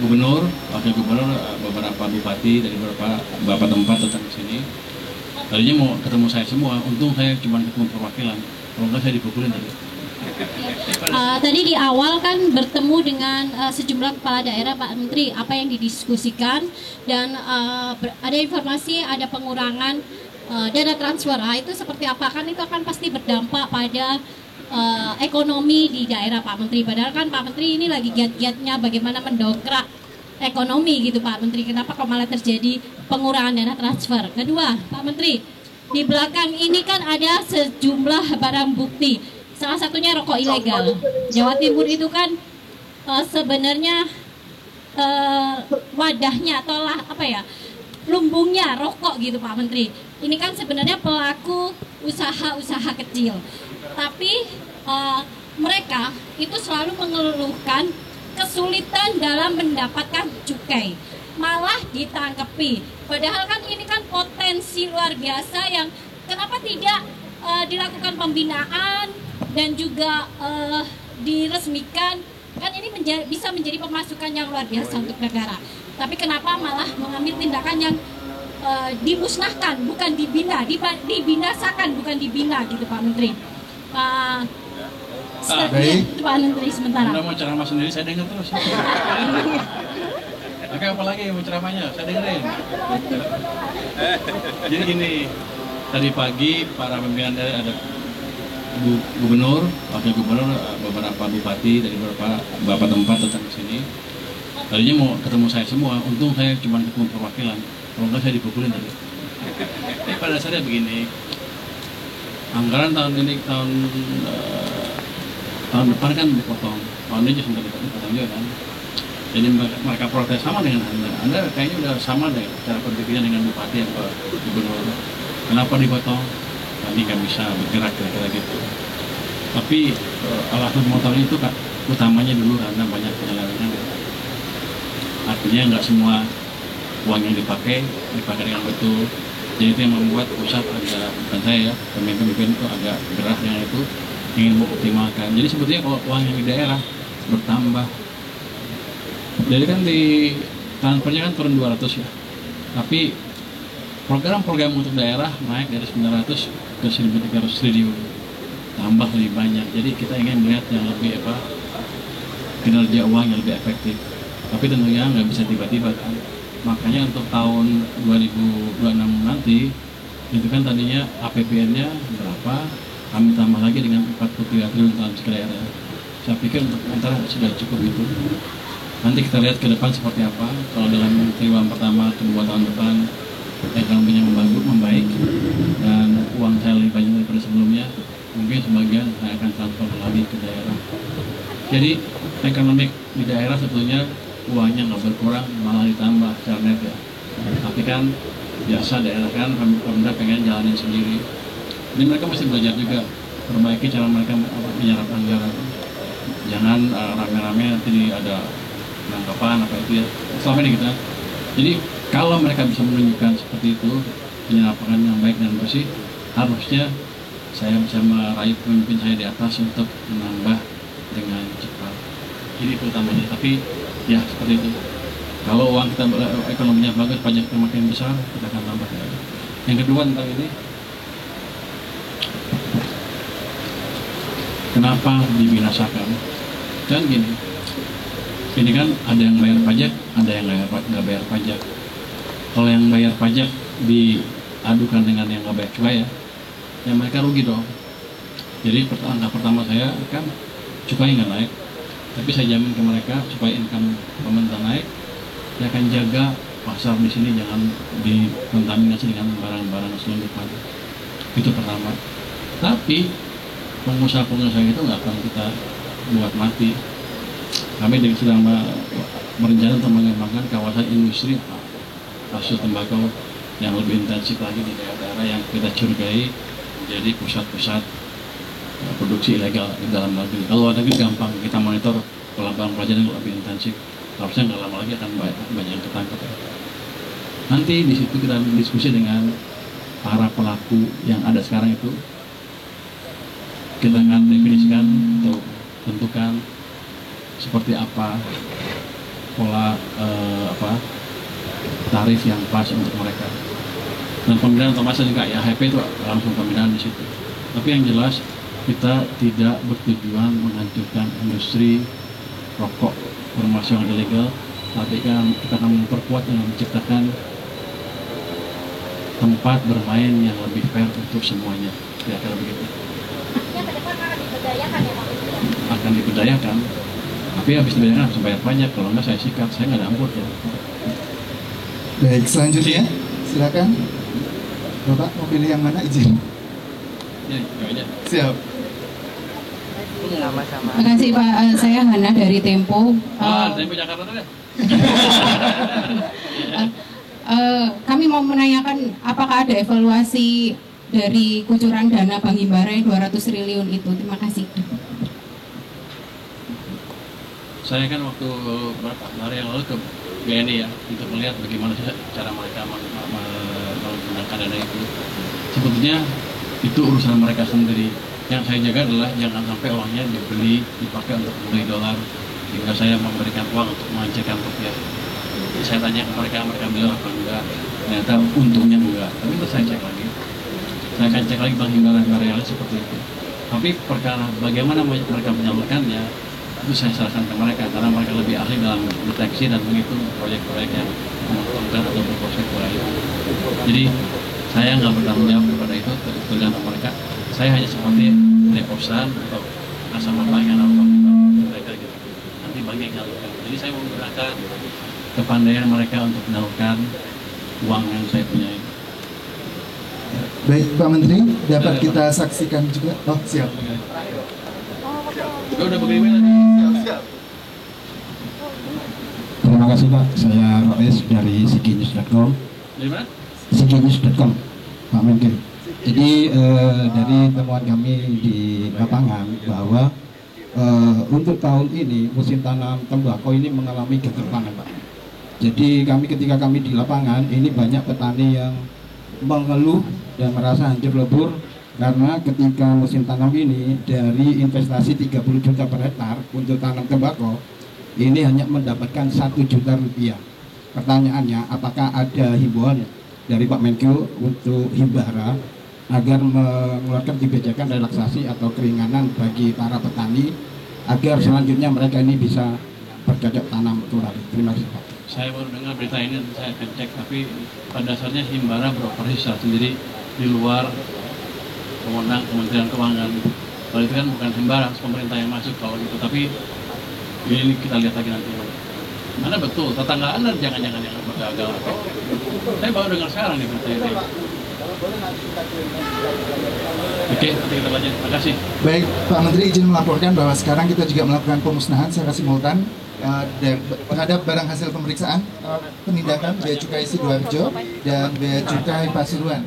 gubernur, wakil gubernur, beberapa bupati dari beberapa tempat datang ke sini. Tadinya mau ketemu saya semua, untung saya cuma ketemu perwakilan. Kalau enggak saya dipukulin tadi. Tadi di awal kan bertemu dengan sejumlah kepala daerah, Pak Menteri, apa yang didiskusikan dan ada informasi ada pengurangan dana transfer. Itu seperti apa? Kan itu akan pasti berdampak pada ekonomi di daerah, Pak Menteri. Padahal kan Pak Menteri ini lagi giat-giatnya bagaimana mendongkrak ekonomi gitu, Pak Menteri. Kenapa kok malah terjadi pengurangan dana transfer? Kedua, Pak Menteri, di belakang ini kan ada sejumlah barang bukti. Salah satunya rokok ilegal. Jawa Timur itu kan sebenarnya wadahnya atau apa ya, lumbungnya rokok gitu, Pak Menteri. Ini kan sebenarnya pelaku usaha-usaha kecil, tapi mereka itu selalu mengeluhkan kesulitan dalam mendapatkan cukai, malah ditangkepi. Padahal kan ini kan potensi luar biasa yang kenapa tidak dilakukan pembinaan dan juga diresmikan, kan ini bisa menjadi pemasukan yang luar biasa untuk negara. Tapi kenapa malah mengambil tindakan yang dimusnahkan, bukan dibina, dibinasakan, bukan dibina gitu, Pak Menteri. Baik. Pak Menteri sementara. Anda mau ceramah sendiri, saya dengar terus. Oke, apa lagi mau ceramahnya? Saya dengerin. Jadi gini, tadi pagi para pimpinan daerah ada gubernur, wakil gubernur, beberapa bupati dari beberapa tempat datang ke sini. Tadinya mau ketemu saya semua, untung saya cuma ketemu perwakilan. Kalau enggak saya dipukulin tadi. Pada dasarnya begini, anggaran tahun ini tahun depan kan dipotong, tahun ini sudah dipotong juga kan. Jadi mereka protes sama dengan Anda. Anda kayaknya udah sama deh cara berpikirnya dengan bupati atau gubernur. Kenapa dipotong? Kami nggak bisa bergerak kira-kira gitu. Tapi alasan motornya itu kan utamanya dulu karena banyak penyelewengan. Artinya nggak semua uang yang dipakai dengan betul. Jadi itu yang membuat pusat agak, bukan saya ya, pemimpin itu agak gerah dengan itu, ingin mengoptimalkan. Jadi sebetulnya kalau uang yang di daerah bertambah, jadi kan di transfernya kan turun 200 ya, tapi program-program untuk daerah naik dari 900 ke 1.300 triliun, tambah lebih banyak. Jadi kita ingin melihat yang lebih kinerja uang yang lebih efektif. Tapi tentunya nggak bisa tiba-tiba kan. Makanya untuk tahun 2026 nanti itu kan tadinya APBN-nya berapa, kami tambah lagi dengan 43 triliun tahun daerah. Saya pikir untuk antara sudah cukup itu. Nanti kita lihat ke depan seperti apa. Kalau dalam triwulan pertama atau 2 tahun depan ekonominya membaik dan uang saya lebih banyak daripada sebelumnya, mungkin sebagian saya akan transfer lagi ke daerah. Jadi ekonomi di daerah sebetulnya uangnya nggak berkurang, malah ditambah secara net ya. Tapi kan biasa daerah kan pemerintah pengen jalanin sendiri. Jadi mereka mesti belajar juga, perbaiki cara mereka menyerap anggaran. Jangan rame-rame nanti ada penangkapan apa itu ya. Selama ini kita. Jadi kalau mereka bisa menunjukkan seperti itu, penyerapan yang baik dan bersih, harusnya saya bisa meraih pemimpin saya di atas untuk menambah dengan cepat. Ini utamanya. Tapi ya seperti itu. Kalau uang kita ekonominya bagus, pajaknya makin besar, kita akan tambah. Yang kedua tentang ini, kenapa dibinasakan? Dan gini, ini kan ada yang bayar pajak, ada yang nggak bayar pajak. Kalau yang bayar pajak diadukan dengan yang nggak bayar cukai ya mereka rugi dong. Jadi langkah pertama saya kan cukai nggak naik, tapi saya jamin ke mereka supaya income pemerintah naik, saya akan jaga pasar di sini jangan dikontaminasi dengan barang-barang selundupan. Itu pertama. Tapi pengusaha-pengusaha itu nggak akan kita buat mati. Kami sedang berencana untuk mengembangkan kawasan industri hasil tembakau yang lebih intensif lagi di daerah-daerah yang kita curigai menjadi pusat-pusat produksi ilegal di dalam negeri. Kalau luar negeri gampang, kita monitor pelan-pelan pelajaran yang lebih intensif. Harusnya nggak lama lagi akan banyak yang ketangkep. Nanti di situ kita diskusi dengan para pelaku yang ada sekarang itu. Kita akan definisikan atau tentukan seperti apa pola tarif yang pas untuk mereka. Dan pembinaan termasuk juga ya HP itu langsung pembinaan di situ. Tapi yang jelas kita tidak bertujuan menghancurkan industri rokok bermasuk yang ilegal, tapi kan kita akan memperkuat dengan menciptakan tempat bermain yang lebih fair untuk semuanya. Kira-kira begitu. Artinya ke depan akan diberdayakan ya Pak Menteri? Akan diberdayakan, tapi habis diberdayakan harus bayar pajak. Kalau nggak saya sikat, saya nggak ada ampun ya. Baik, selanjutnya silakan. Bapak mau pilih yang mana, izin? Ya, itu aja. Siap. Terima kasih Pak, saya Hana dari Tempo. Tempo Jakarta deh. Kami mau menanyakan apakah ada evaluasi dari kucuran dana Bank Himbara yang 200 triliun itu. Terima kasih. Saya kan waktu beberapa hari yang lalu ke BNI ya, untuk melihat bagaimana sih cara mereka menggunakan dana itu. Sebetulnya itu urusan mereka sendiri. Yang saya jaga adalah jangan sampai uangnya dipakai untuk membeli dolar, sehingga saya memberikan uang untuk menghancurkan rupiah. Saya tanya ke mereka bilang apa enggak, ternyata untungnya enggak. Tapi terus saya cek lagi, saya akan cek lagi Bank Himbara yang seperti itu. Tapi perkara bagaimana mereka menyalurkannya, itu saya serahkan ke mereka, karena mereka lebih ahli dalam deteksi dan menghitung proyek-proyek yang menguntungkan atau berproses itu. Jadi saya nggak bertanggung jawab kepada itu, tergantung mereka. Saya hanya seperti deposan atau nasabah bank yang mereka gitu. Nanti bank yang menyalurkan. Jadi saya menggunakan kepandaian mereka untuk menyalurkan uang yang saya punya. Baik, Pak Menteri, dapat kita saksikan juga. Oh, siap. Udah bagaimana nih? Siap. Terima kasih Pak, saya Roes dari sikinews.com. Dari mana? Sikinews.com, Pak Menteri. Jadi dari temuan kami di lapangan bahwa untuk tahun ini musim tanam tembakau ini mengalami kegerpangan Pak. Jadi ketika kami di lapangan ini banyak petani yang mengeluh dan merasa hancur lebur karena ketika musim tanam ini dari investasi 30 juta per hektar untuk tanam tembakau ini hanya mendapatkan 1 juta rupiah. Pertanyaannya, apakah ada himbauan dari Pak Menkyu untuk Himbara agar mengeluarkan kebijakan relaksasi atau keringanan bagi para petani agar selanjutnya mereka ini bisa bercocok tanam kembali? Terima kasih Pak. Saya baru dengar berita ini, saya akan cek, tapi pada dasarnya Himbara beroperasi secara sendiri di luar pemenang Kementerian Keuangan. Kalau itu kan bukan Himbara, pemerintah yang masuk kalau itu, tapi ini kita lihat lagi nanti. Mana betul, tetangga Anda jangan-jangan yang bergagal. Saya baru dengar sekarang nih berita ini. Oke, nanti kita lanjut. Terima kasih. Baik, Pak Menteri izin melaporkan bahwa sekarang kita juga melakukan pemusnahan secara simultan terhadap barang hasil pemeriksaan penindakan Bea Cukai Sidoarjo dan Bea Cukai Pasuruan.